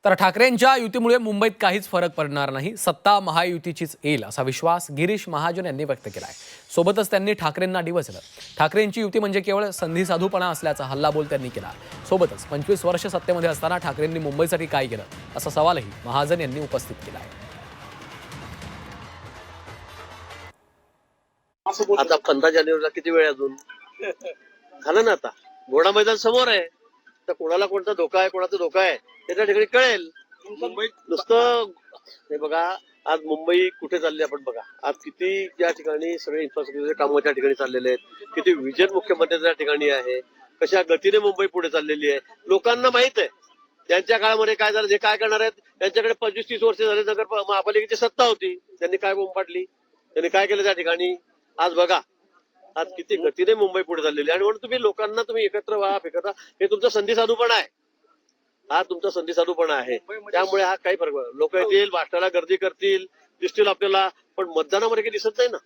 तर ठाकरेंच्या युतीमुळे मुंबईत काहीच फरक पडणार नाही, सत्ता महायुतीचीच येईल असा विश्वास गिरीश महाजन यांनी व्यक्त केला आहे. सोबतच त्यांनी ठाकरेंना डिवचलं. ठाकरेंची युती म्हणजे केवळ संधीसाधूपणा असल्याचा हल्लाबोल त्यांनी केला. सोबतच 25 वर्ष सत्तेमध्ये असताना ठाकरेंनी मुंबईसाठी काय केलं असा सवालही महाजन यांनी उपस्थित केला आहे. आता 15 जानेवारीला किती वेळ अजून झालं ना. आता घोडा मैदान समोर आहे, तर कोणाला कोणता धोका आहे, कोणाचा धोका आहे ते त्या ठिकाणी कळेल. मुंबईत नुसतं हे बघा, आज मुंबई कुठे चालली आपण बघा. आज किती त्या ठिकाणी सगळे इन्फ्रास्ट्रक्चरचे कामं त्या ठिकाणी चाललेले आहेत, किती विजन मुख्यमंत्री त्या ठिकाणी आहे, कशा गतीने मुंबई पुढे चाललेली आहे. लोकांना माहित आहे त्यांच्या काळामध्ये काय झालं, जे काय करणार आहेत. त्यांच्याकडे 25-30 वर्ष झाले नगर महापालिकेची सत्ता होती, त्यांनी काय बोंब पाडली, त्यांनी काय केलं त्या ठिकाणी. आज बघा आज किती गतीने मुंबई पुढे चाललेली आहे. आणि म्हणून तुम्ही लोकांना तुम्ही एकत्र व्हा, फेकत्र, हे तुमचा संधी साधूपणा आहे. हा तुमचा संधी साधूपणा आहे. त्यामुळे हा काही फरक नाही. लोक येतील, भाषणाला गर्दी करतील, दिसतील आपल्याला, पण मतदानामध्ये काही दिसत नाही ना.